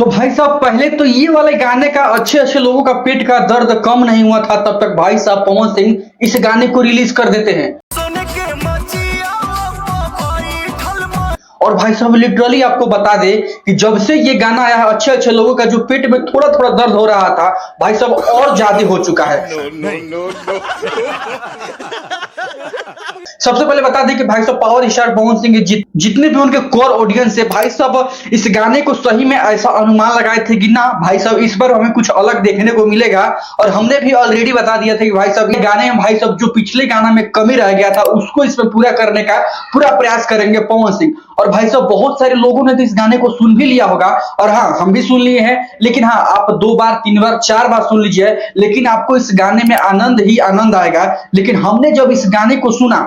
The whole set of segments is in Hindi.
तो भाई साहब पहले तो ये वाले गाने का अच्छे अच्छे लोगों का पेट का दर्द कम नहीं हुआ था, तब तक भाई साहब पवन सिंह इस गाने को रिलीज कर देते हैं। और भाई साहब लिटरली आपको बता दे कि जब से ये गाना आया है अच्छे अच्छे लोगों का जो पेट में थोड़ा थोड़ा दर्द हो रहा था भाई साहब और ज्यादा हो चुका है। सबसे पहले बता दें कि भाई साहब पावर स्टार पवन सिंह जितने भी उनके कोर ऑडियंस है भाई साहब इस गाने को सही में ऐसा अनुमान लगाए थे कि ना भाई साहब इस बार हमें कुछ अलग देखने को मिलेगा। और हमने भी ऑलरेडी बता दिया था कि भाई साहब ये गाने में भाई साहब जो पिछले गाना में कमी रह गया था उसको इसमें पूरा करने का पूरा प्रयास करेंगे पवन सिंह। और भाई साहब बहुत सारे लोगों ने तो इस गाने को सुन भी लिया होगा, और हाँ हम भी सुन लिए हैं, लेकिन हाँ आप 2 बार 3 बार 4 बार सुन लीजिए लेकिन आपको इस गाने में आनंद ही आनंद आएगा। लेकिन हमने जब इस गाने को सुना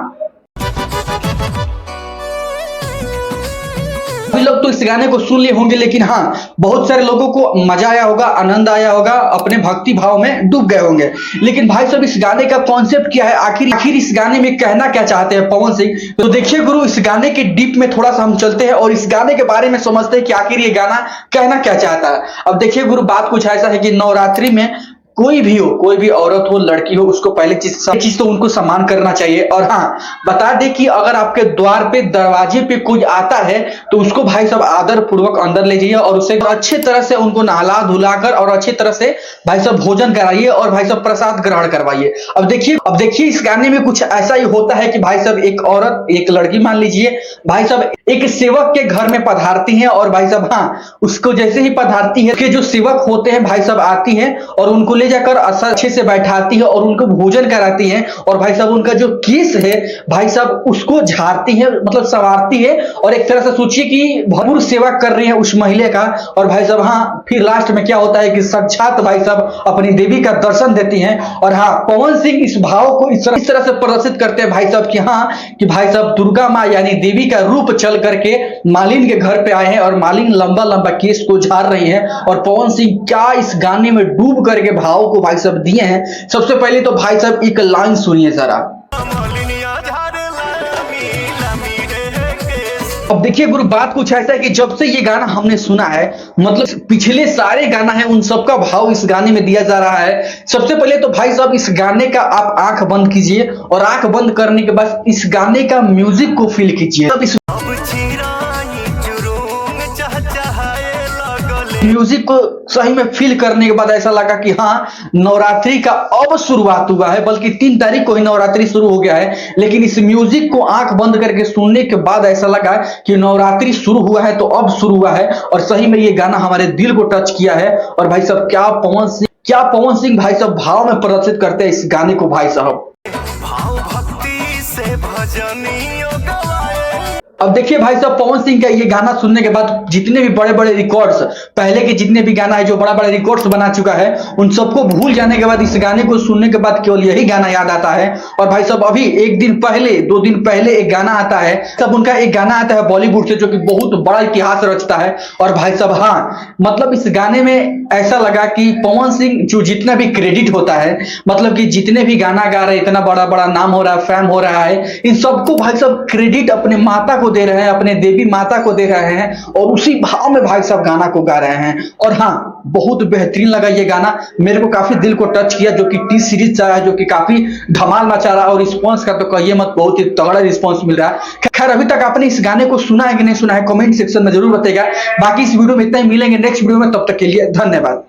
सभी लोग तो इस गाने को सुन लिए होंगे, लेकिन हाँ बहुत सारे लोगों को मजा आया होगा, आनंद आया होगा, अपने भक्ति भाव में डूब गए होंगे। लेकिन भाई साहब इस गाने का कॉन्सेप्ट क्या है, आखिर इस गाने में कहना क्या चाहते हैं पवन सिंह। तो देखिए गुरु इस गाने के डीप में थोड़ा सा हम चलते हैं और इस गाने के बारे में समझते हैं कि आखिर ये गाना कहना क्या चाहता है। अब देखिए गुरु बात कुछ ऐसा है कि नवरात्रि में कोई भी हो, कोई भी औरत हो लड़की हो, उसको पहले चीज तो उनको सम्मान करना चाहिए। और हाँ बता दे कि अगर आपके द्वार पे दरवाजे पे कोई आता है तो उसको भाई साहब आदर पूर्वक अंदर ले जाइए और उसे अच्छे तरह से उनको नहला धुलाकर और अच्छे तरह से भाई साहब भोजन कराइए और भाई साहब प्रसाद ग्रहण करवाइए। अब देखिए इस गाने में कुछ ऐसा ही होता है कि भाई साहब एक औरत एक लड़की मान लीजिए भाई साहब एक सेवक के घर में पधारती है और भाई साहब हाँ उसको जैसे ही पधारती है कि जो सेवक होते हैं भाई साहब आती है और उनको ले जाकर अच्छे से बैठाती है और उनको भोजन कराती है और भाई साहब उनका जो केस है भाई साहब उसको झाड़ती है, मतलब संवारती है और एक तरह से सोचिए कि भरपूर सेवा कर रही है उस महिला का। और भाई साहब हाँ फिर लास्ट में क्या होता है कि साक्षात भाई साहब अपनी देवी का दर्शन देती हैं। और हाँ पवन सिंह इस भाव को इस तरह से प्रदर्शित करते हैं भाई साहब कि हाँ कि भाई साहब दुर्गा माँ यानी देवी का रूप चल करके मालिन के घर पे आए हैं और मालिन लंबा लंबा केस को झाड़ रही है। और पवन सिंह क्या इस गाने में डूब करके भाव को भाई साहब दिए हैं। सबसे पहले तो भाई साहब एक लाइन सुनिए जरा। अब देखिए गुरु बात कुछ ऐसा है कि जब से ये गाना हमने सुना है मतलब पिछले सारे गाना है उन सबका भाव इस गाने में दिया जा रहा है। सबसे पहले तो भाई साहब इस गाने का आप आंख बंद कीजिए और आंख बंद करने के बाद इस गाने का म्यूजिक को फील कीजिए। तब इस म्यूजिक को सही में फील करने के बाद ऐसा लगा कि हाँ नवरात्रि का अब शुरुआत हुआ है, बल्कि 3 तारीख को ही नवरात्रि शुरू हो गया है। लेकिन इस म्यूजिक को आंख बंद करके सुनने के बाद ऐसा लगा कि नवरात्रि शुरू हुआ है तो अब शुरू हुआ है। और सही में ये गाना हमारे दिल को टच किया है। और भाई साहब क्या पवन सिंह भाई साहब भाव में प्रदर्शित करते हैं इस गाने को भाई साहब। भाव भक्ति से अब देखिए भाई साहब पवन सिंह का ये गाना सुनने के बाद जितने भी बड़े बड़े रिकॉर्ड्स पहले के जितने भी गाना है जो बड़ा बड़ा रिकॉर्ड्स बना चुका है उन सबको भूल जाने के बाद इस गाने को सुनने के बाद केवल यही गाना याद आता है। और भाई साहब अभी 1 दिन पहले 2 दिन पहले एक गाना आता है, तब उनका एक गाना आता है बॉलीवुड से जो कि बहुत बड़ा इतिहास रचता है। और भाई साहब हाँ मतलब इस गाने में ऐसा लगा कि पवन सिंह जो जितना भी क्रेडिट होता है मतलब कि जितने भी गाना गा रहे हैं इतना बड़ा बड़ा नाम हो रहा है, फैम हो रहा है, इन सबको भाई साहब क्रेडिट अपने माता को दे रहे हैं, अपने देवी माता को दे रहे हैं और उसी भाव में भाई साहब गाना को गा रहे हैं। और हाँ बहुत बेहतरीन लगा ये गाना, मेरे को काफी दिल को टच किया जो कि टी सीरीज का है जो कि काफी धमाल मचा रहा है। और रिस्पॉन्स का तो कहिए मत, बहुत ही तगड़ा रिस्पॉन्स मिल रहा है। खैर अभी तक आपने इस गाने को सुना है कि नहीं सुना है कमेंट सेक्शन में जरूर बताइएगा। बाकी इस वीडियो में इतना ही, मिलेंगे नेक्स्ट वीडियो में, तब तक के लिए धन्यवाद।